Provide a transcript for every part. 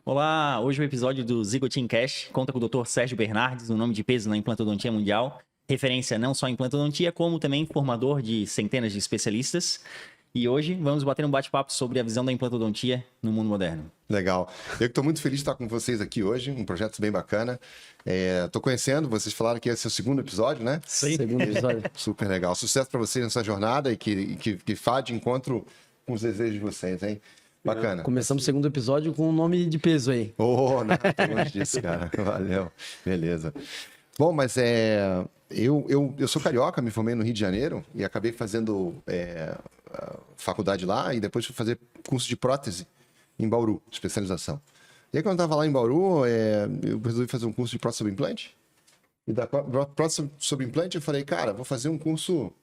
Olá, hoje o episódio do Zigotin Cash conta com o Dr. Sérgio Bernardes, um nome de peso na implantodontia mundial, referência não só em implantodontia, como também formador de centenas de especialistas. E hoje vamos bater um bate-papo sobre a visão da implantodontia no mundo moderno. Legal. Eu estou muito feliz de estar com vocês aqui hoje, um projeto bem bacana. Estou conhecendo, vocês falaram que esse é o segundo episódio, né? Sim. Segundo episódio. Super legal. Sucesso para vocês nessa jornada e que faz de encontro com os desejos de vocês, hein? Bacana. Começamos o segundo episódio com um nome de peso aí. Oh, não, tô longe disso, cara. Valeu. Beleza. Bom, mas eu sou carioca, me formei no Rio de Janeiro e acabei fazendo faculdade lá e depois fui fazer curso de prótese em Bauru, especialização. E aí, quando eu estava lá em Bauru, eu resolvi fazer um curso de prótese sobre implante. E da prótese sobre implante, eu falei, cara, vou fazer um curso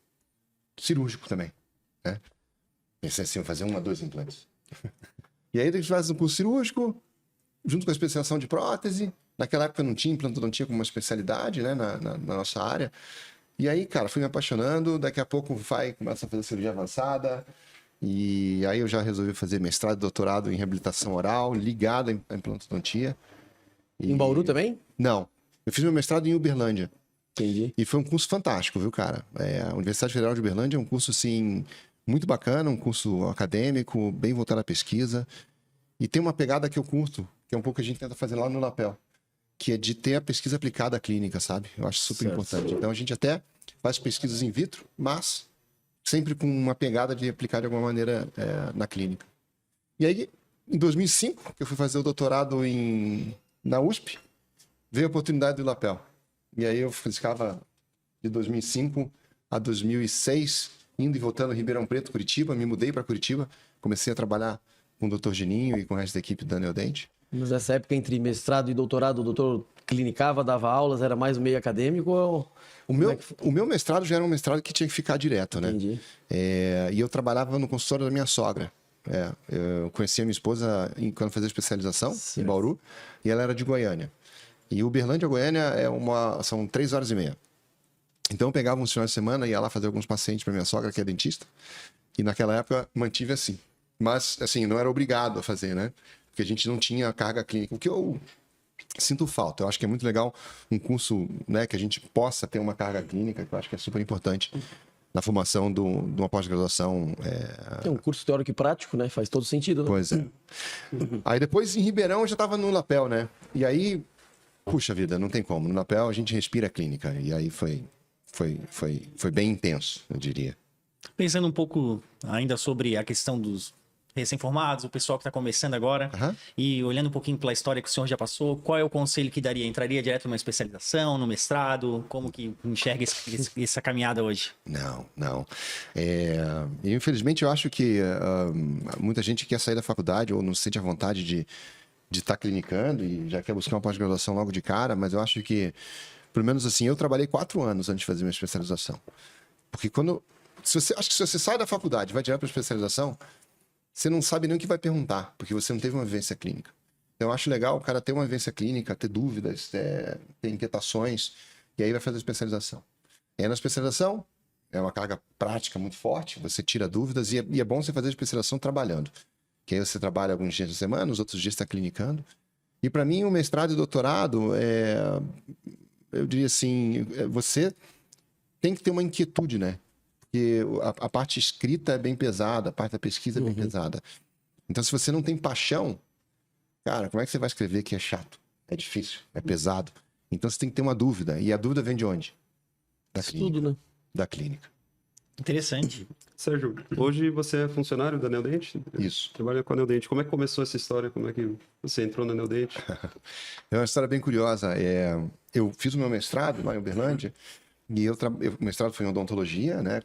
cirúrgico também, né? Pensei assim, vou fazer 1 a 2 implantes. E aí a gente faz um curso cirúrgico, junto com a especialização de prótese. Naquela época não tinha implantodontia como uma especialidade, né, na nossa área. E aí, cara, fui me apaixonando. Daqui a pouco começa a fazer cirurgia avançada. E aí eu já resolvi fazer mestrado e doutorado em reabilitação oral, ligado à implantodontia. Em Bauru também? Não. Eu fiz meu mestrado em Uberlândia. Entendi. E foi um curso fantástico, viu, cara? A Universidade Federal de Uberlândia é um curso, assim, muito bacana, um curso acadêmico, bem voltado à pesquisa. E tem uma pegada que eu curto, que é um pouco que a gente tenta fazer lá no LAPEL, que é de ter a pesquisa aplicada à clínica, sabe? Eu acho super importante. Então, a gente até faz pesquisas in vitro, mas sempre com uma pegada de aplicar de alguma maneira na clínica. E aí, em 2005, que eu fui fazer o doutorado na USP, veio a oportunidade do LAPEL. E aí eu ficava de 2005 a 2006, indo e voltando Ribeirão Preto, Curitiba. Me mudei para Curitiba, comecei a trabalhar com o Dr. Gininho e com o resto da equipe da Neodente. Mas nessa época, entre mestrado e doutorado, o doutor clinicava, dava aulas, era mais um meio acadêmico ou... O meu mestrado já era um mestrado que tinha que ficar direto, né? Entendi. E eu trabalhava no consultório da minha sogra. Eu conheci a minha esposa quando fazia especialização em Bauru, e ela era de Goiânia. E Uberlândia, Goiânia, são 3h30. Então eu pegava uns finais de semana e ia lá fazer alguns pacientes para minha sogra, que é dentista. E naquela época mantive assim. Mas, assim, não era obrigado a fazer, né? Porque a gente não tinha carga clínica. O que eu sinto falta. Eu acho que é muito legal um curso, né, que a gente possa ter uma carga clínica, que eu acho que é super importante na formação de uma pós-graduação. É um curso teórico e prático, né? Faz todo sentido, né? Pois é. Aí depois, em Ribeirão, eu já estava no LAPEL, né? E aí, puxa vida, não tem como. No LAPEL a gente respira a clínica. E aí foi bem intenso, eu diria. Pensando um pouco ainda sobre a questão dos recém-formados, o pessoal que está começando agora, e olhando um pouquinho pela história que o senhor já passou, qual é o conselho que daria? Entraria direto numa especialização, no mestrado? Como que enxerga essa caminhada hoje? Não. Infelizmente, eu acho que muita gente quer sair da faculdade ou não se sente à vontade de estar clinicando e já quer buscar uma pós-graduação logo de cara, mas eu acho que, pelo menos assim, eu trabalhei 4 anos antes de fazer minha especialização. Porque acho que se você sai da faculdade e vai direto para a especialização, você não sabe nem o que vai perguntar, porque você não teve uma vivência clínica. Então, eu acho legal o cara ter uma vivência clínica, ter dúvidas, ter inquietações, e aí vai fazer a especialização. E aí, na especialização, é uma carga prática muito forte, você tira dúvidas, e é bom você fazer a especialização trabalhando. Que aí você trabalha alguns dias da semana, os outros dias está clinicando. E para mim, o mestrado e doutorado, eu diria assim, você tem que ter uma inquietude, né? Porque a parte escrita é bem pesada, a parte da pesquisa é bem pesada. Então, se você não tem paixão, cara, como é que você vai escrever que é chato? É difícil, é pesado. Então, você tem que ter uma dúvida. E a dúvida vem de onde? Da clínica. Tudo, né? Da clínica. Interessante. Sérgio, hoje você é funcionário da Neodente? Isso. Trabalha com a Neodente. Como é que começou essa história? Como é que você entrou na Neodente? É uma história bem curiosa. Eu fiz o meu mestrado lá em Uberlândia, e o mestrado foi em odontologia, né,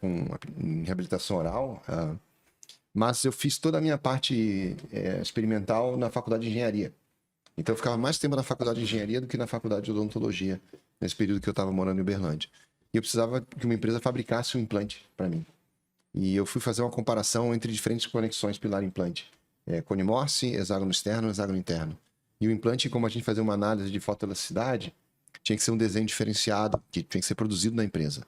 em reabilitação oral, mas eu fiz toda a minha parte experimental na faculdade de engenharia. Então eu ficava mais tempo na faculdade de engenharia do que na faculdade de odontologia, nesse período que eu estava morando em Uberlândia. E eu precisava que uma empresa fabricasse um implante para mim. E eu fui fazer uma comparação entre diferentes conexões pilar-implante. Cone Morse, hexágono externo e hexágono interno. E o implante, como a gente fazia uma análise de fotoelasticidade, tinha que ser um desenho diferenciado, que tinha que ser produzido na empresa.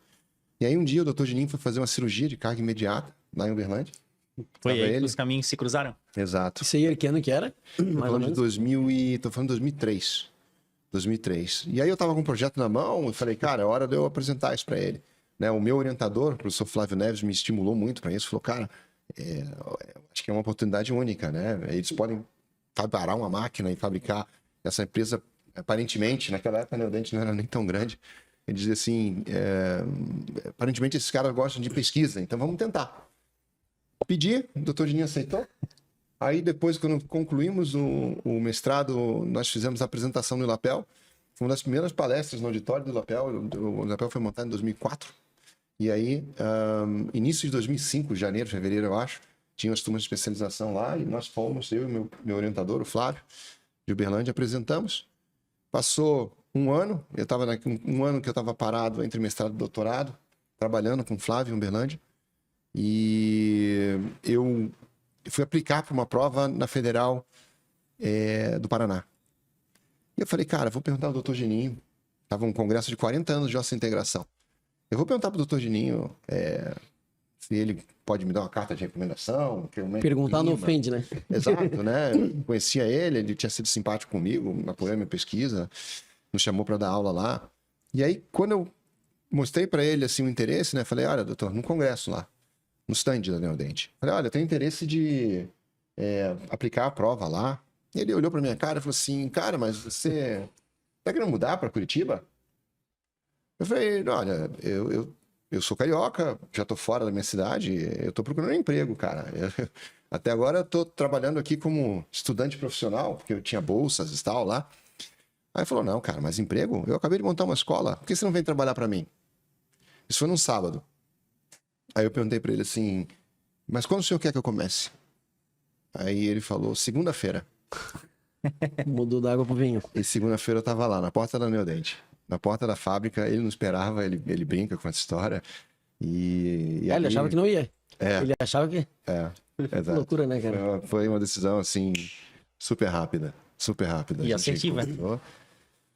E aí um dia o Dr. Gininho foi fazer uma cirurgia de carga imediata, lá em Uberlândia. Foi Tava aí que ele. os caminhos se cruzaram? Exato. Isso aí, que ano que era? Tô Mais ou falando de menos. 2000 e... Tô falando de 2003. 2003. E aí eu tava com um projeto na mão e falei, cara, é hora de eu apresentar isso para ele. Né? O meu orientador, o professor Flávio Neves, me estimulou muito para isso. Falou, cara, acho que é uma oportunidade única, né? Eles podem parar uma máquina e fabricar essa empresa, aparentemente, naquela época, né, o Neodente não era nem tão grande. Ele dizia assim, aparentemente esses caras gostam de pesquisa, então vamos tentar. Pedi, o doutor Geninho aceitou. Aí depois, quando concluímos o mestrado, nós fizemos a apresentação no ILAPEL. Foi uma das primeiras palestras no auditório do ILAPEL. O ILAPEL foi montado em 2004. E aí, início de 2005, janeiro, fevereiro, eu acho, tinha as turmas de especialização lá e nós fomos, eu e meu orientador, o Flávio, de Uberlândia, apresentamos. Passou um ano, um ano que eu estava parado entre mestrado e doutorado, trabalhando com o Flávio em Uberlândia. E eu fui aplicar para uma prova na Federal do Paraná. E eu falei, cara, vou perguntar ao doutor Geninho. Estava um congresso de 40 anos de ossa integração. Eu vou perguntar para o doutor Geninho se ele pode me dar uma carta de recomendação. Perguntar não ofende, né? Exato, né? Conhecia ele tinha sido simpático comigo, apoiou a minha pesquisa, nos chamou para dar aula lá. E aí, quando eu mostrei para ele assim, o interesse, né? Falei, olha, doutor, num congresso lá, no stand da Neodente. Falei, olha, eu tenho interesse de aplicar a prova lá. E ele olhou para minha cara e falou assim, cara, mas você tá querendo mudar para Curitiba? Eu falei, olha, eu sou carioca, já tô fora da minha cidade, eu tô procurando um emprego, cara. Até agora eu tô trabalhando aqui como estudante profissional, porque eu tinha bolsas e tal lá. Aí ele falou, não, cara, mas emprego? Eu acabei de montar uma escola, por que você não vem trabalhar para mim? Isso foi num sábado. Aí eu perguntei para ele assim, mas quando o senhor quer que eu comece? Aí ele falou, segunda-feira. Mudou da água pro vinho. E segunda-feira eu tava lá, na porta da Neodente. Na porta da fábrica, ele não esperava, ele brinca com essa história. E Ele achava que não ia. É. Ele achava que... Exato. Que loucura, né, cara? Foi uma decisão, assim, super rápida. Super rápida. E A gente assertiva. conversou.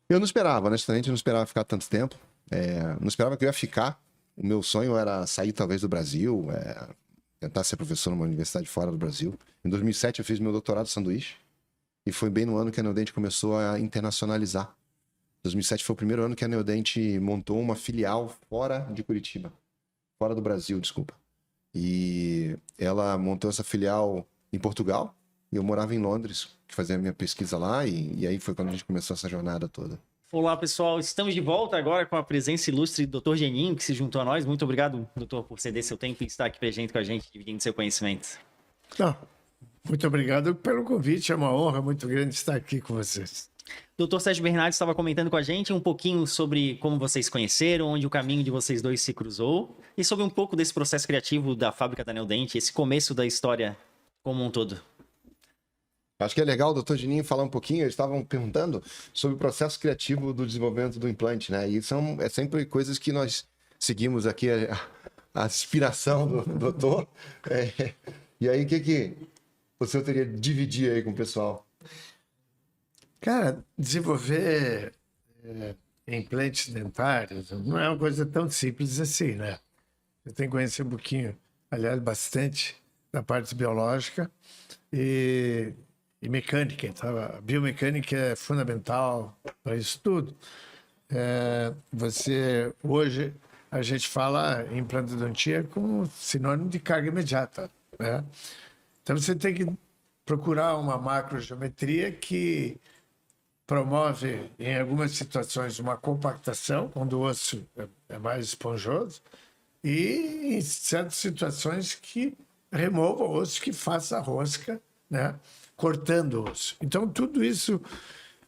Eu não esperava, honestamente, eu não esperava ficar tanto tempo. Não esperava que eu ia ficar. O meu sonho era sair, talvez, do Brasil, tentar ser professor numa universidade fora do Brasil. Em 2007, eu fiz meu doutorado de sanduíche. E foi bem no ano que a Neodente começou a internacionalizar. 2007 foi o primeiro ano que a Neodente montou uma filial fora de Curitiba. Fora do Brasil, desculpa. E ela montou essa filial em Portugal. E eu morava em Londres, que fazia a minha pesquisa lá. E aí foi quando a gente começou essa jornada toda. Olá, pessoal. Estamos de volta agora com a presença ilustre do Dr. Geninho, que se juntou a nós. Muito obrigado, doutor, por ceder seu tempo e estar aqui presente com a gente, dividindo seu conhecimento. Não, muito obrigado pelo convite. É uma honra muito grande estar aqui com vocês. Doutor Sérgio Bernardes estava comentando com a gente um pouquinho sobre como vocês conheceram, onde o caminho de vocês dois se cruzou e sobre um pouco desse processo criativo da fábrica da Neodente, esse começo da história como um todo. Acho que é legal o doutor Geninho falar um pouquinho. Eles estavam perguntando sobre o processo criativo do desenvolvimento do implante, né? E é sempre coisas que nós seguimos aqui, a inspiração do doutor. E aí, o que você teria de dividir aí com o pessoal? Cara, desenvolver implantes dentários não é uma coisa tão simples assim, né? Você tem que conhecer um pouquinho, aliás, bastante da parte biológica e mecânica. Então, a biomecânica é fundamental para isso tudo. Hoje, a gente fala em implantodontia como sinônimo de carga imediata, né? Então, você tem que procurar uma macrogeometria que promove, em algumas situações, uma compactação, quando o osso é mais esponjoso, e em certas situações que remova o osso, que faça a rosca, né? Cortando o osso. Então, tudo isso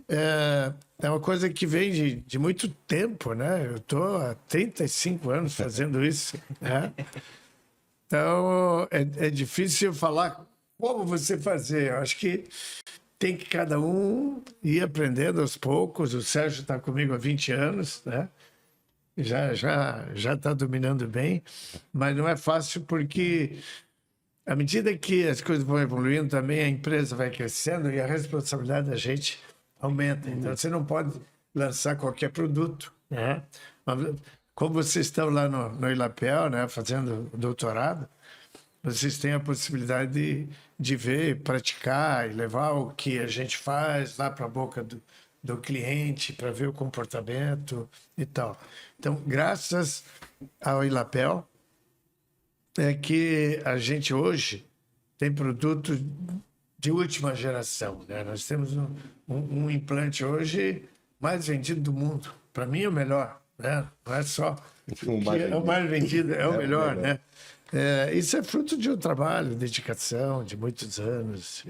é uma coisa que vem de muito tempo, né? Eu estou há 35 anos fazendo isso, né? Então, é difícil falar como você fazer. Eu acho que tem que cada um ir aprendendo aos poucos. O Sérgio está comigo há 20 anos, né? Já está dominando bem, mas não é fácil porque, à medida que as coisas vão evoluindo, também a empresa vai crescendo e a responsabilidade da gente aumenta. Então, você não pode lançar qualquer produto, né? Como vocês estão lá no ILAPEL, né, fazendo doutorado, vocês têm a possibilidade de ver, praticar e levar o que a gente faz lá para a boca do cliente para ver o comportamento e tal. Então, graças ao Ilapel, é que a gente hoje tem produto de última geração, né? Nós temos um implante hoje mais vendido do mundo. Para mim é o melhor, né? Não é só é o mais vendido, é o melhor, né? Isso é fruto de um trabalho, dedicação de muitos anos.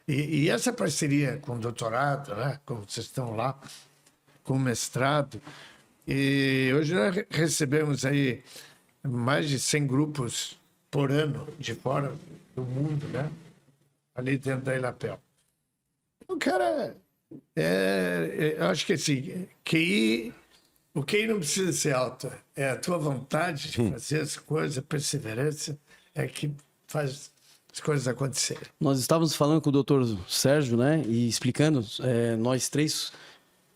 E essa parceria com o doutorado, né? Como vocês estão lá, com o mestrado. E hoje nós recebemos aí mais de 100 grupos por ano de fora do mundo, né? Ali dentro da Ilapel. O cara, eu acho que assim, o QI não precisa ser alto, é a tua vontade de fazer as coisas, a perseverança, é que faz as coisas acontecerem. Nós estávamos falando com o Dr. Sérgio, né, e explicando, nós três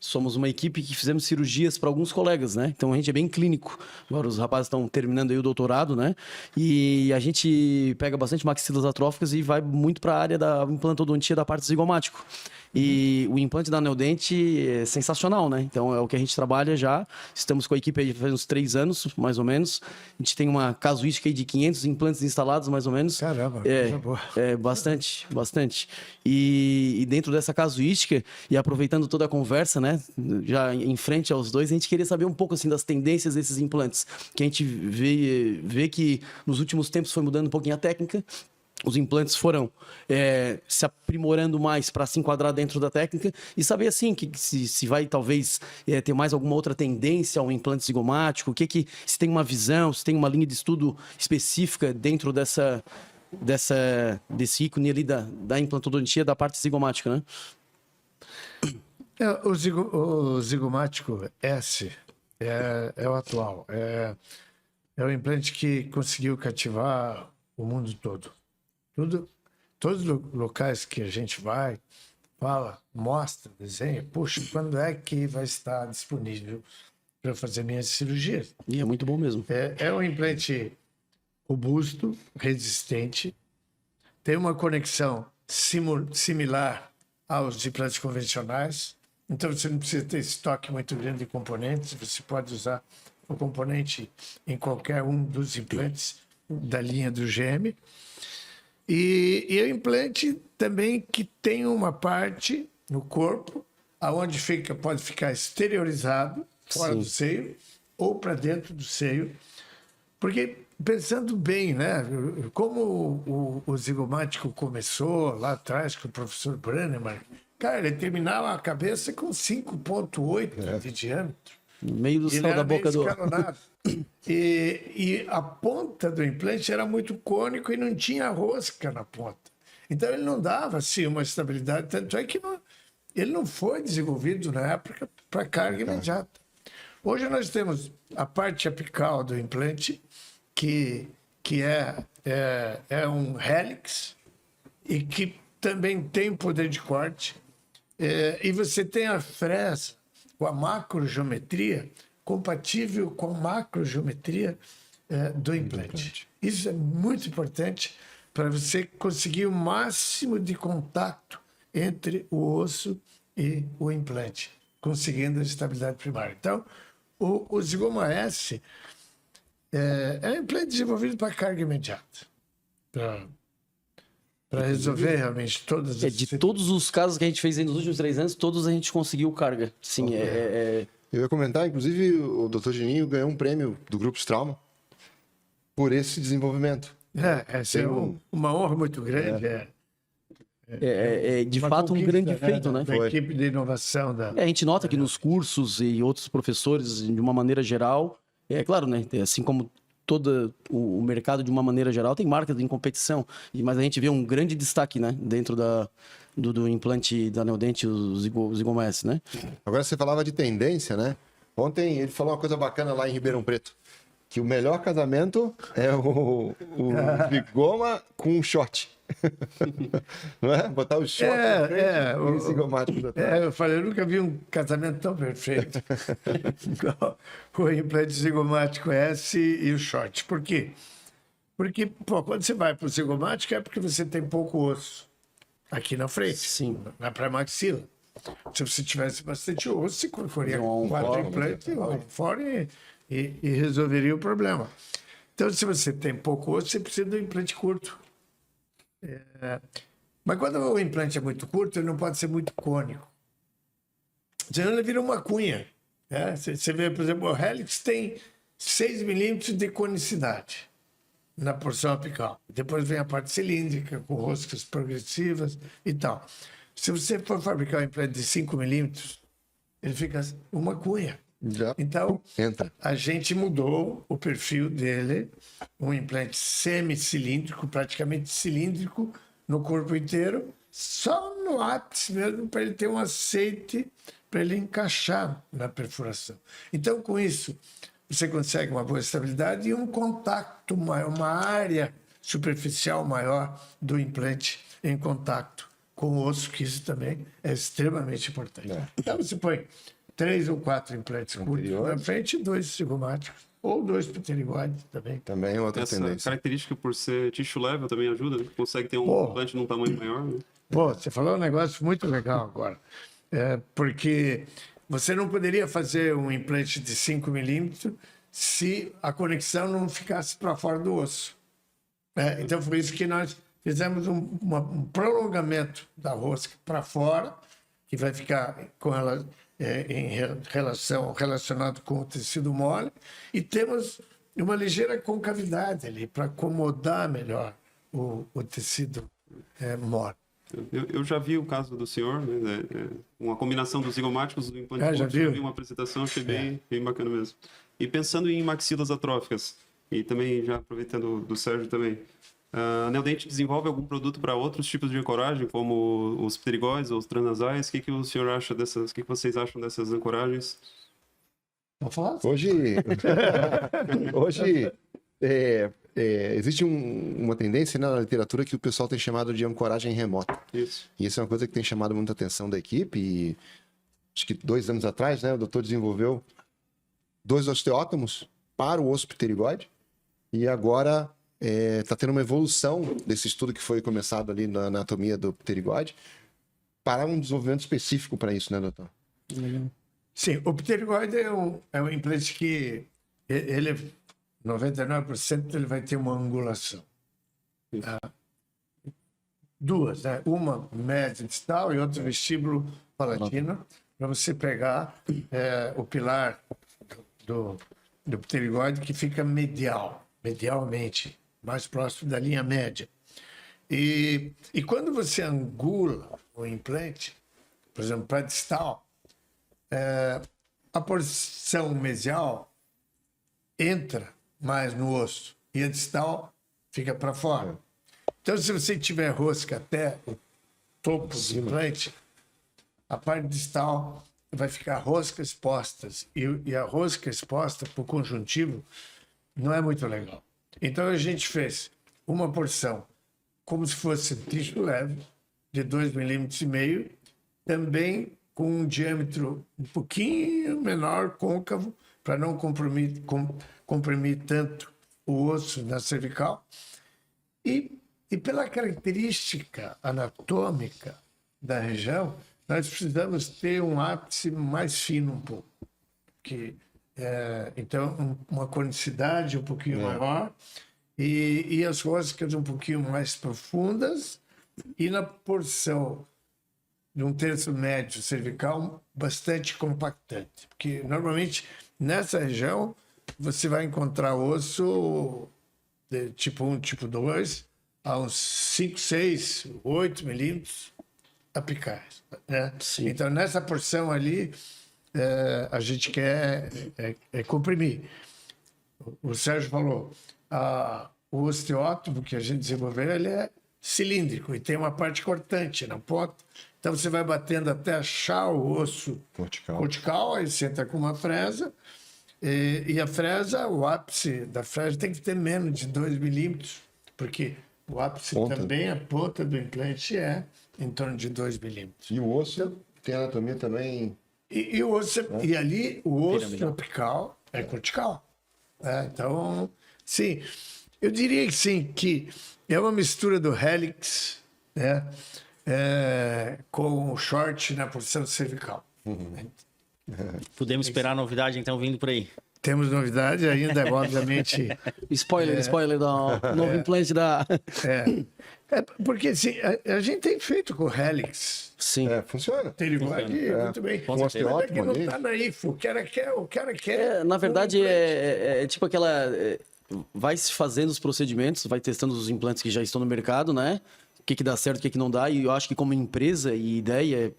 somos uma equipe que fizemos cirurgias para alguns colegas, né? Então a gente é bem clínico. Agora os rapazes estão terminando aí o doutorado, né? E a gente pega bastante maxilas atróficas e vai muito para a área da implantodontia da parte zigomático. E o implante da Neodente é sensacional, né? Então é o que a gente trabalha já. Estamos com a equipe aí faz uns 3 anos, mais ou menos. A gente tem uma casuística aí de 500 implantes instalados, mais ou menos. Caramba, coisa boa. Bastante, bastante. E dentro dessa casuística, e aproveitando toda a conversa, né? Já em frente aos dois, a gente queria saber um pouco assim das tendências desses implantes. Que a gente vê que nos últimos tempos foi mudando um pouquinho a técnica. Os implantes foram se aprimorando mais para se enquadrar dentro da técnica e saber assim que se vai talvez ter mais alguma outra tendência ao implante zigomático, se tem uma visão, se tem uma linha de estudo específica dentro desse ícone ali da implantodontia da parte zigomática, né? O zigomático S é o atual. É o implante que conseguiu cativar o mundo todo. Todos os locais que a gente vai, fala, mostra, desenha, puxa, quando é que vai estar disponível para fazer minhas cirurgias? E é muito bom mesmo. É um implante robusto, resistente, tem uma conexão similar aos implantes convencionais, então você não precisa ter estoque muito grande de componentes, você pode usar o componente em qualquer um dos implantes da linha do GM. E é um implante também que tem uma parte no corpo aonde pode ficar exteriorizado, fora do seio, ou para dentro do seio. Porque, pensando bem, né? Como o zigomático começou lá atrás com o professor Branneman, cara, ele terminava a cabeça com 5,8 de diâmetro. No meio do céu da boca do... E a ponta do implante era muito cônico e não tinha rosca na ponta. Então ele não dava assim, uma estabilidade, tanto é que ele não foi desenvolvido na época para carga imediata. Hoje nós temos a parte apical do implante, que é um hélix e que também tem poder de corte. E você tem a fresa com a macrogeometria compatível com a macrogeometria do implante. Isso é muito importante para você conseguir o máximo de contato entre o osso e o implante, conseguindo a estabilidade primária. Então, o Zigoma S é um implante desenvolvido para carga imediata, para resolver realmente todas as... De todos os casos que a gente fez nos últimos 3 anos, todos a gente conseguiu carga. Sim, Eu ia comentar, inclusive, o Dr. Geninho ganhou um prêmio do Grupo Trauma por esse desenvolvimento. Essa é uma honra muito grande. De fato um grande feito, né? Da equipe de inovação. A gente nota que nos cursos e outros professores, de uma maneira geral, claro, né? Assim como todo o mercado de uma maneira geral, tem marcas em competição, mas a gente vê um grande destaque, né? Dentro do implante da Neodente, o Zigoma S, né? Agora você falava de tendência, né? Ontem ele falou uma coisa bacana lá em Ribeirão Preto, que o melhor casamento é o Zigoma com um short. Não é? Botar o short e o zigomático. Eu falei, eu nunca vi um casamento tão perfeito. O implante zigomático S e o short. Por quê? Porque, pô, quando você vai para o zigomático é porque você tem pouco osso aqui na frente, Sim. na pré-maxila. Se você tivesse bastante osso, você colocaria Um 4 fora, implantes fora e resolveria o problema. Então, se você tem pouco osso, você precisa de um implante curto. Mas quando o implante é muito curto, ele não pode ser muito cônico. Senão ele vira uma cunha. Né? Você vê, por exemplo, o Helix tem 6 milímetros de conicidade na porção apical. Depois vem a parte cilíndrica, com roscas progressivas e tal. Se você for fabricar um implante de 5 milímetros, ele fica uma cunha. Já Então, entra. a gente mudou o perfil dele, um implante semicilíndrico, praticamente cilíndrico, no corpo inteiro, só no ápice mesmo, para ele ter um aceite, para ele encaixar na perfuração. Então, com isso, você consegue uma boa estabilidade e um contato maior, uma área superficial maior do implante em contato com o osso, que isso também é extremamente importante. Então, você põe 3 ou 4 implantes curtos na frente e 2 zigomáticos, ou 2 pterigóides também. Também é outra Essa tendência. característica por ser tissue level também ajuda, né? Consegue ter um implante num tamanho maior, né? Pô, você falou um negócio muito legal agora. Porque você não poderia fazer um implante de 5 milímetros se a conexão não ficasse para fora do osso. Então, foi isso que nós fizemos um prolongamento da rosca para fora, que vai ficar com ela relacionado com o tecido mole, e temos uma ligeira concavidade ali para acomodar melhor o tecido mole. Eu já vi o caso do senhor, né? Uma combinação dos zigomáticos do implante já curto, viu? eu vi uma apresentação, achei bem bacana mesmo. E pensando em maxilas atróficas, e também já aproveitando do Sérgio também, a Neodente desenvolve algum produto para outros tipos de ancoragem, como os pterigóides ou os transnasais? O que o senhor acha dessas? O que vocês acham dessas ancoragens? Vamos falar? Hoje existe uma tendência, né, na literatura que o pessoal tem chamado de ancoragem remota. Isso. E isso é uma coisa que tem chamado muita atenção da equipe. E acho que 2 anos atrás, né, o doutor desenvolveu 2 osteótomos para o osso pterigóide. E agora está tendo uma evolução desse estudo que foi começado ali na anatomia do pterigóide para um desenvolvimento específico para isso, né, doutor? Sim, o pterigóide é um implante que ele 99% ele vai ter uma angulação. Duas, né? Uma média distal e outra vestíbulo palatino, para você pegar o pilar do pterigóide que fica medialmente, mais próximo da linha média. E quando você angula o implante, por exemplo, para distal, a porção mesial entra mais no osso e a distal fica para fora. Então, se você tiver rosca até o topo do implante, a parte distal vai ficar roscas expostas. E a rosca exposta por conjuntivo não é muito legal. Então, a gente fez uma porção como se fosse tissue leve, de 2,5 milímetros, também com um diâmetro um pouquinho menor, côncavo, para não comprimir tanto o osso na cervical. E pela característica anatômica da região, nós precisamos ter um ápice mais fino um pouco. Então, uma conicidade um pouquinho maior e as roscas um pouquinho mais profundas e na porção de um terço médio cervical bastante compactante. Porque, normalmente, nessa região, você vai encontrar osso de tipo 1, tipo 2, a uns 5, 6, 8 milímetros apicais. Né? Então, nessa porção ali, a gente quer comprimir. O Sérgio falou, o osteótomo que a gente desenvolveu, ele é cilíndrico e tem uma parte cortante na ponta. Então, você vai batendo até achar o osso cortical, aí você entra com uma fresa. E a fresa, o ápice da fresa tem que ter menos de 2 milímetros, porque o ápice também, a ponta do implante é em torno de 2 milímetros. E o osso tem anatomia também... E o osso, e ali o osso apical é cortical. Então, sim. Eu diria que sim, que é uma mistura do Helix, né? Com o short na posição cervical. Podemos esperar novidade, então, vindo por aí. Temos novidade ainda, obviamente. Spoiler do novo implante da... Porque assim, a gente tem feito com o Helix. Sim. Funciona. Pterigode, muito bem. Com Mas é que osteótomo não ali. tá na IFO. O cara quer. Na verdade, é tipo aquela... vai se fazendo os procedimentos, vai testando os implantes que já estão no mercado, né? O que dá certo, o que não dá. E eu acho que como empresa e ideia,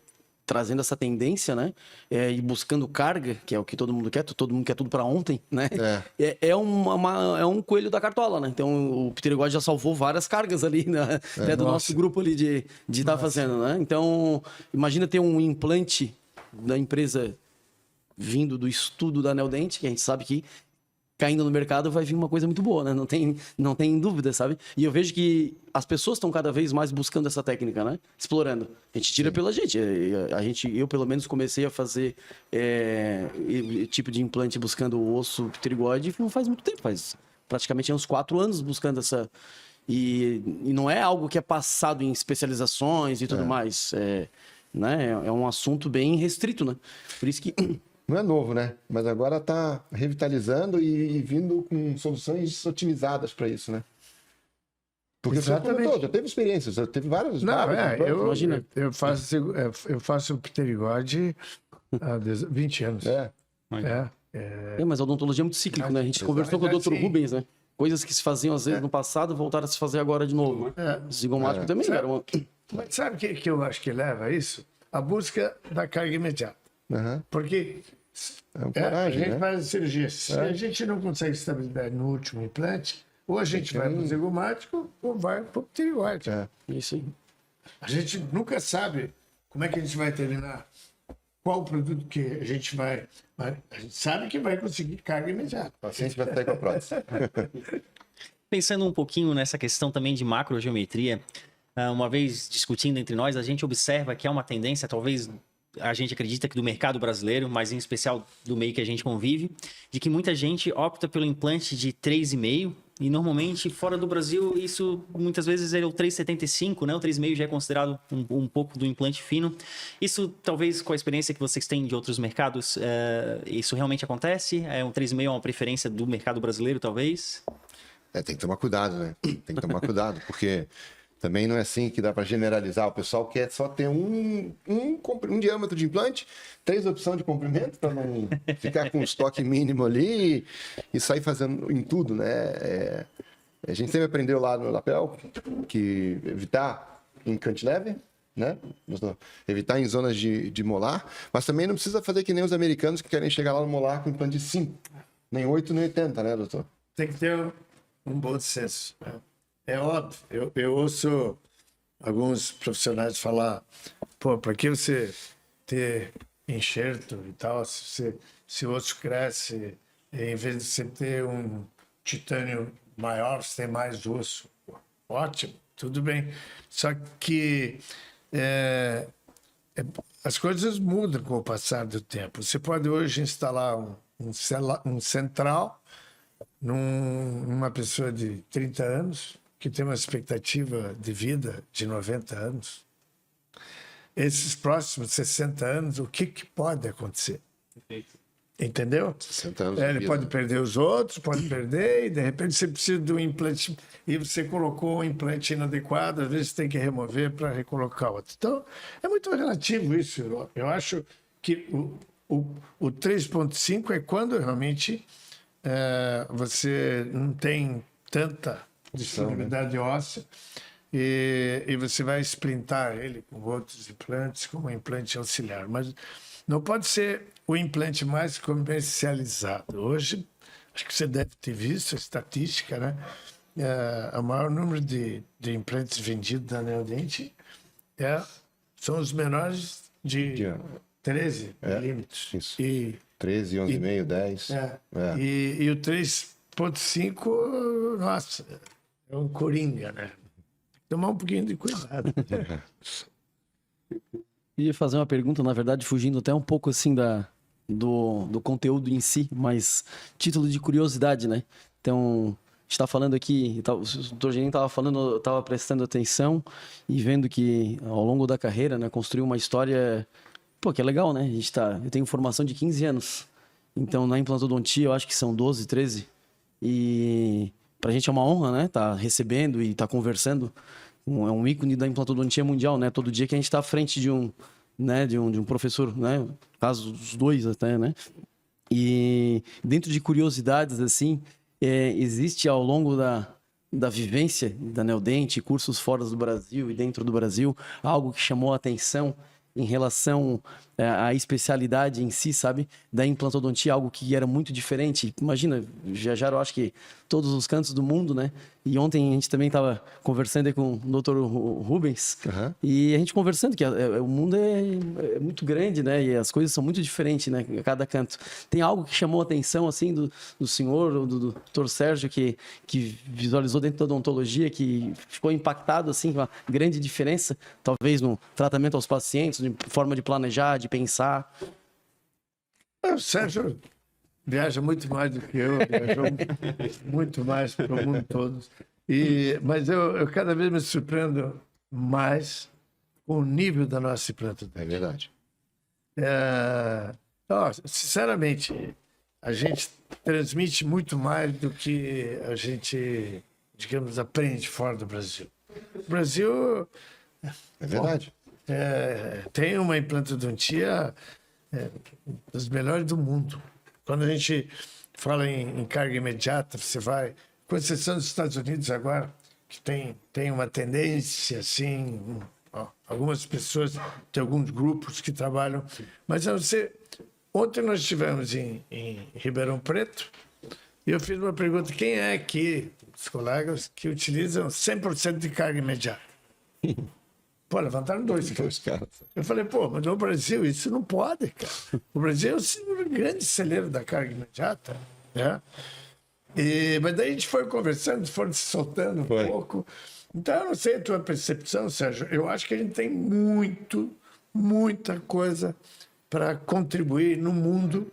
trazendo essa tendência, né? E buscando carga, que é o que todo mundo quer tudo para ontem, né? É um coelho da cartola, né? Então o Pterigode já salvou várias cargas ali, né? Do nosso grupo ali de estar fazendo, né? Então, imagina ter um implante da empresa vindo do estudo da Neodente, que a gente sabe que caindo no mercado vai vir uma coisa muito boa, né? Não tem dúvida, sabe? E eu vejo que as pessoas estão cada vez mais buscando essa técnica, né? Explorando. A gente tira pela gente. Eu, pelo menos, comecei a fazer tipo de implante buscando o osso pterigode não faz muito tempo, faz praticamente uns 4 anos buscando essa... E não é algo que é passado em especializações e tudo mais. Né? É um assunto bem restrito, né? Por isso que... Não é novo, né? Mas agora está revitalizando e vindo com soluções otimizadas para isso, né? Porque Exatamente. você comentou, já teve experiências, já teve vários. imagina. Eu faço pterigode há 20 anos. Mas a odontologia é muito cíclico, né? A gente conversou com o Dr. Rubens, né? Coisas que se faziam às vezes no passado voltaram a se fazer agora de novo. Zigomático também era uma... Mas sabe o que eu acho que leva a isso? A busca da carga imediata. Porque a gente faz a cirurgia. Se a gente não consegue estabilidade no último implante, ou a gente vai para o zigomático ou vai para o pterigode. Isso aí. A gente nunca sabe como é que a gente vai terminar, qual o produto que a gente vai. A gente sabe que vai conseguir carga imediata. O paciente vai sair com a prótese. Pensando um pouquinho nessa questão também de macrogeometria, uma vez discutindo entre nós, a gente observa que é uma tendência, talvez a gente acredita que do mercado brasileiro, mas em especial do meio que a gente convive, de que muita gente opta pelo implante de 3,5 e normalmente fora do Brasil isso muitas vezes é o 3,75, né? O 3,5 já é considerado um pouco do implante fino. Isso talvez com a experiência que vocês têm de outros mercados, isso realmente acontece? Um 3,5 é uma preferência do mercado brasileiro, talvez? Tem que tomar cuidado, né? Tem que tomar cuidado, porque também não é assim que dá para generalizar. O pessoal quer só ter um diâmetro de implante, 3 opções de comprimento, para não ficar com um estoque mínimo ali e sair fazendo em tudo, né? A gente sempre aprendeu lá no lapel que evitar em cantilever, né? Evitar em zonas de molar, mas também não precisa fazer que nem os americanos que querem chegar lá no molar com implante de 5, nem 8, nem 80, né, doutor? Tem que ter um bom senso, né? É óbvio, eu ouço alguns profissionais falar, para que você ter enxerto e tal, se o osso cresce, em vez de você ter um titânio maior, você tem mais osso. Ótimo, tudo bem. Só que as coisas mudam com o passar do tempo. Você pode hoje instalar um central numa pessoa de 30 anos, que tem uma expectativa de vida de 90 anos. Esses próximos 60 anos, o que pode acontecer? Entendeu? 60 anos Ele pode perder os outros, pode perder, e de repente você precisa de um implante, e você colocou um implante inadequado, às vezes tem que remover para recolocar outro. Então, é muito relativo isso. Eu acho que o 3,5 é quando realmente você não tem tanta disponibilidade óssea e você vai splintar ele com outros implantes, como um implante auxiliar. Mas não pode ser o implante mais comercializado. Hoje, acho que você deve ter visto a estatística, né? O maior número de implantes vendidos da Neodente são os menores de 13 milímetros. Isso. E 13, 11,5, 10. E o 3,5, nossa, é um coringa, né? Tomar um pouquinho de cuidado. Ia fazer uma pergunta, na verdade, fugindo até um pouco assim do conteúdo em si, mas título de curiosidade, né? Então, está falando aqui, o doutor Geninho estava falando, eu estava prestando atenção e vendo que ao longo da carreira, né, construiu uma história, pô, que é legal, né? Eu tenho formação de 15 anos, então na implantodontia eu acho que são 12, 13, e pra gente é uma honra, né, tá recebendo e tá conversando, é um ícone da implantodontia mundial, né? Todo dia que a gente está à frente de um, né, de um professor, né? No caso, os dois até, né? E dentro de curiosidades, assim, existe ao longo da vivência da Neodente, cursos fora do Brasil e dentro do Brasil, algo que chamou a atenção em relação à especialidade em si, sabe? Da implantodontia, algo que era muito diferente. Imagina, viajaram, eu acho que todos os cantos do mundo, né? E ontem a gente também estava conversando aí com o Dr. Rubens, e a gente conversando que o mundo é muito grande, né? E as coisas são muito diferentes, né? A cada canto. Tem algo que chamou a atenção, assim, do senhor, do Dr. Sérgio, que visualizou dentro da odontologia, que ficou impactado, assim, com uma grande diferença, talvez no tratamento aos pacientes, de forma de planejar, de pensar. O Sérgio viaja muito mais do que eu, viajou muito mais para o mundo todo. Mas eu cada vez me surpreendo mais com o nível da nossa implantodontia. É verdade. Sinceramente, a gente transmite muito mais do que a gente, digamos, aprende fora do Brasil. O Brasil... É verdade. tem uma implantodontia das melhores do mundo. Quando a gente fala em carga imediata, você vai, com exceção dos Estados Unidos agora, que tem uma tendência, assim, algumas pessoas, tem alguns grupos que trabalham, mas ontem nós estivemos em Ribeirão Preto e eu fiz uma pergunta, quem é aqui, os colegas, que utilizam 100% de carga imediata? Pô, levantaram dois caras. Eu falei, mas no Brasil isso não pode, cara. O Brasil é um grande celeiro da carga imediata, né? Mas daí a gente foi conversando, foram se soltando um pouco. Então, eu não sei a tua percepção, Sérgio. Eu acho que a gente tem muita coisa para contribuir no mundo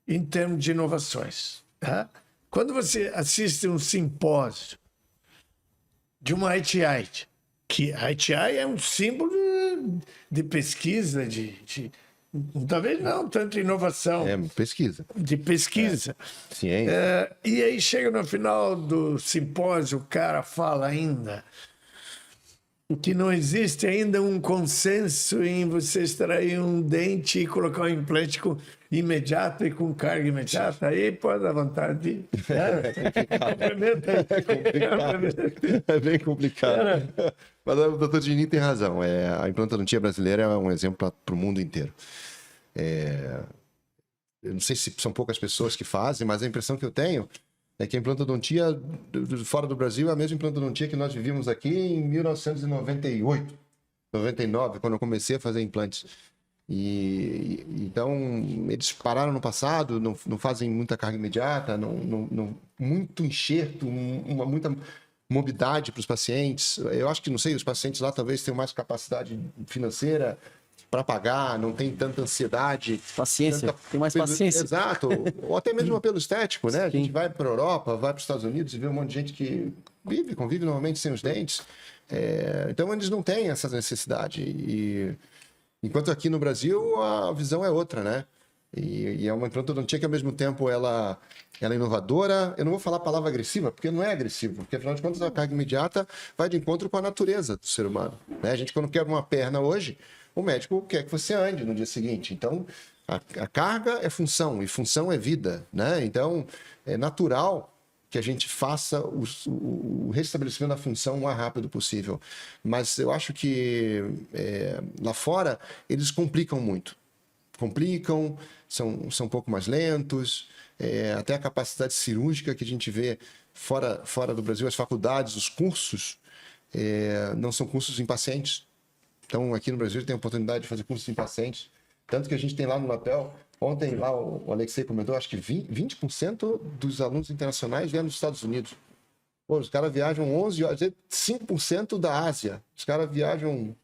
em termos de inovações. Tá? Quando você assiste um simpósio de uma ITI, que a ITI é um símbolo de pesquisa, talvez não tanto inovação. Pesquisa. De pesquisa. Ciência. E aí chega no final do simpósio, o cara fala ainda que não existe ainda um consenso em você extrair um dente e colocar um implante imediato e com carga imediata. Aí pode dar vontade de... É bem complicado. Mas o doutor Geninho tem razão. A implantodontia brasileira é um exemplo para o mundo inteiro. Eu não sei se são poucas pessoas que fazem, mas a impressão que eu tenho é que a implantodontia fora do Brasil é a mesma implantodontia que nós vivíamos aqui em 1998, 99, quando eu comecei a fazer implantes. Então, eles pararam no passado, não fazem muita carga imediata, muito enxerto, muita mobilidade para os pacientes. Eu acho que, não sei, os pacientes lá talvez tenham mais capacidade financeira para pagar, não tem tanta ansiedade. Paciência, tem mais paciência. Exato, ou até mesmo apelo estético, né? Sim. A gente vai para a Europa, vai para os Estados Unidos e vê um monte de gente que convive normalmente sem os dentes. Então, eles não têm essa necessidade. Enquanto aqui no Brasil, a visão é outra, né? E é uma implantodontia que, ao mesmo tempo, ela é inovadora. Eu não vou falar a palavra agressiva, porque não é agressivo. Porque, afinal de contas, a carga imediata vai de encontro com a natureza do ser humano. Né? A gente, quando quebra uma perna hoje, o médico quer que você ande no dia seguinte. Então, a carga é função, e função é vida. Né? Então, é natural que a gente faça o restabelecimento da função o mais rápido possível. Mas eu acho que lá fora eles complicam muito. Complicam, são um pouco mais lentos, até a capacidade cirúrgica que a gente vê fora do Brasil, as faculdades, os cursos, não são cursos em pacientes. Então, aqui no Brasil tem a oportunidade de fazer cursos em pacientes, tanto que a gente tem lá no LAPEL. Ontem lá o Alexei comentou, acho que 20% dos alunos internacionais vieram dos Estados Unidos. Pô, os caras viajam 11 horas, 5% da Ásia. Os caras viajam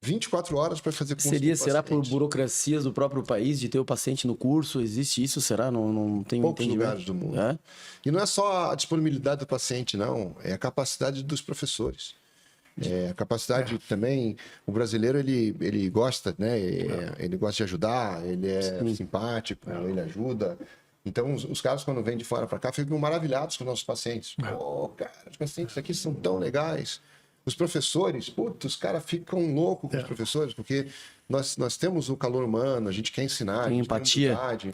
24 horas para fazer consulta do Será por paciente. burocracias do próprio país de ter o paciente no curso? Existe isso? Será? Não tem Poucos entendimento? lugares do mundo. É? E não é só a disponibilidade do paciente, não. É a capacidade dos professores. É a capacidade também... O brasileiro, ele gosta, né? Ele gosta de ajudar, ele é simpático, ele ajuda. Então, os caras, quando vêm de fora para cá, ficam maravilhados com os nossos pacientes. Pô, cara, os pacientes aqui são tão legais. Os professores, putz, os caras ficam loucos com os professores, porque nós temos o calor humano, a gente quer ensinar, a gente empatia. humildade.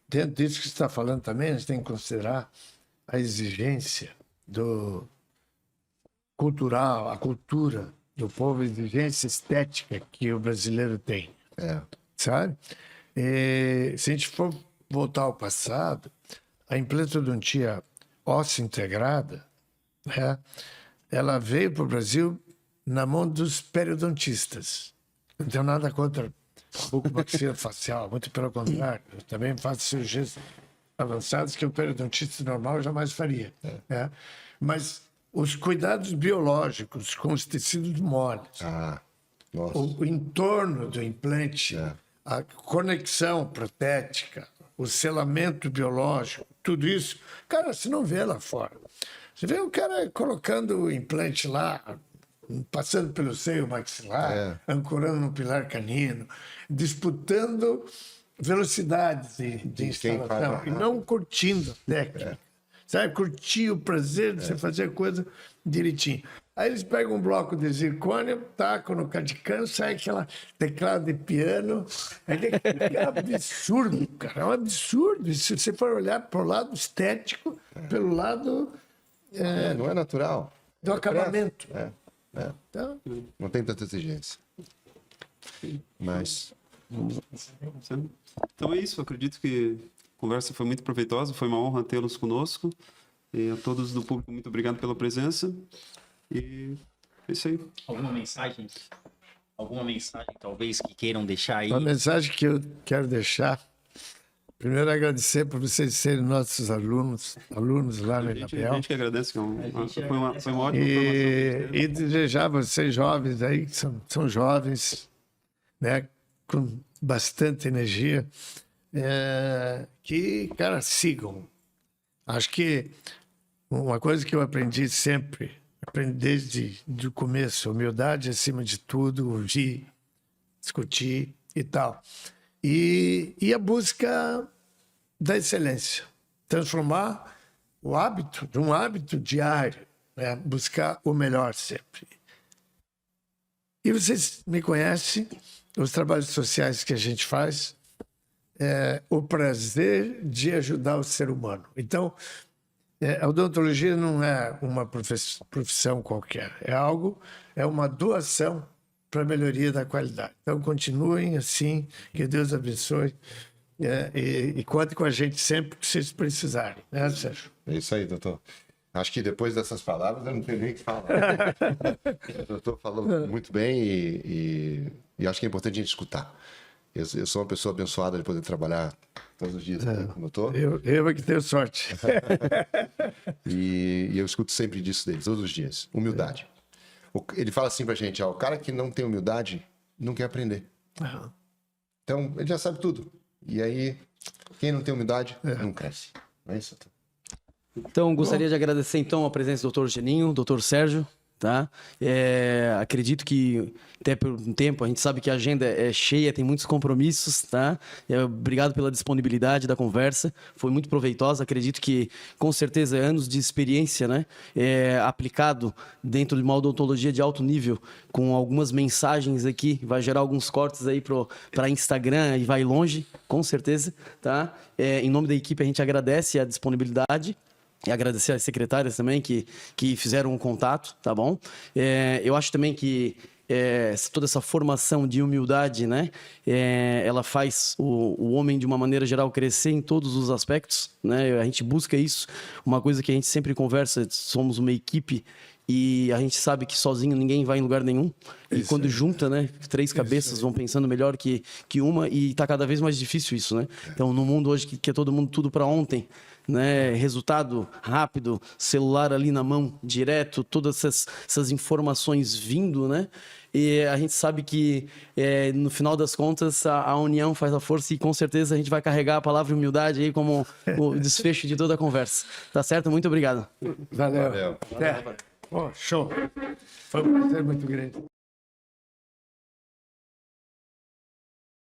Dentro disso que você está falando também, a gente tem que considerar a exigência cultural, a cultura do povo, a exigência estética que o brasileiro tem, sabe? E, se a gente for voltar ao passado, a implantodontia óssea integrada, né, ela veio para o Brasil na mão dos periodontistas. Não tenho nada contra bucomaxila facial, muito pelo contrário. Eu também faço cirurgias avançadas que o periodontista normal jamais faria. Né? Mas os cuidados biológicos com os tecidos moles, Nossa. o entorno do implante, a conexão protética, o selamento biológico, tudo isso, cara, você não vê lá fora. Você vê o cara colocando o implante lá, passando pelo seio maxilar, ancorando no pilar canino, disputando velocidades de instalação e não curtindo a técnica. Sabe? Curtir o prazer de você fazer a coisa direitinho. Aí eles pegam um bloco de zircônio, tacam no cadicano, sai aquela teclado de piano. É um absurdo, cara. É um absurdo. E se você for olhar pro lado estético, pelo lado Não é natural. do acabamento. Então, não tem tanta exigência. Mas... Então é isso, eu acredito que a conversa foi muito proveitosa, foi uma honra tê-los conosco. E a todos do público, muito obrigado pela presença. E é isso aí. Alguma mensagem? Alguma mensagem, talvez, que queiram deixar aí? A mensagem que eu quero deixar, primeiro agradecer por vocês serem nossos alunos lá no A Inapel. gente que agradece, que foi uma ótima formação. E desejar a vocês jovens aí, que são jovens, né, com bastante energia, que, cara, sigam. Acho que uma coisa que eu aprendi sempre, desde o começo, humildade acima de tudo, ouvir, discutir e tal. E a busca da excelência. Transformar o hábito de um hábito diário, né? Buscar o melhor sempre. E vocês me conhecem, os trabalhos sociais que a gente faz, o prazer de ajudar o ser humano. Então, a odontologia não é uma profissão qualquer, é uma doação para a melhoria da qualidade. Então, continuem assim, que Deus abençoe, e contem com a gente sempre que vocês precisarem, né, Sérgio? É isso aí, doutor. Acho que depois dessas palavras eu não tenho nem o que falar. O doutor falou muito bem e acho que é importante a gente escutar. Eu sou uma pessoa abençoada de poder trabalhar todos os dias com o doutor. Eu é que tenho sorte. E eu escuto sempre disso dele, todos os dias. Humildade. Ele fala assim pra gente, o cara que não tem humildade não quer aprender. Então, ele já sabe tudo. E aí, quem não tem humildade, não cresce. Não é isso, doutor? Então, gostaria de agradecer então a presença do Dr. Geninho, Dr. Sérgio, tá? Acredito que até por um tempo, a gente sabe que a agenda é cheia, tem muitos compromissos, tá? Obrigado pela disponibilidade da conversa, foi muito proveitosa. Acredito que, com certeza, anos de experiência, né? Aplicado dentro de uma odontologia de alto nível, com algumas mensagens aqui, vai gerar alguns cortes aí para Instagram e vai longe, com certeza, tá? Em nome da equipe, a gente agradece a disponibilidade. E agradecer às secretárias também que fizeram um contato, tá bom? Eu acho também que toda essa formação de humildade, né? Ela faz o homem, de uma maneira geral, crescer em todos os aspectos, né? A gente busca isso. Uma coisa que a gente sempre conversa, somos uma equipe e a gente sabe que sozinho ninguém vai em lugar nenhum. E quando junta, né? Três cabeças vão pensando melhor que uma, e tá cada vez mais difícil isso, né? Então, no mundo hoje que é todo mundo tudo para ontem, né? Resultado rápido, celular ali na mão, direto, todas essas informações vindo, né? E a gente sabe que, no final das contas, a união faz a força e com certeza a gente vai carregar a palavra humildade aí como o desfecho de toda a conversa. Tá certo? Muito obrigado. Valeu. Até. Oh, show. Foi um prazer muito grande.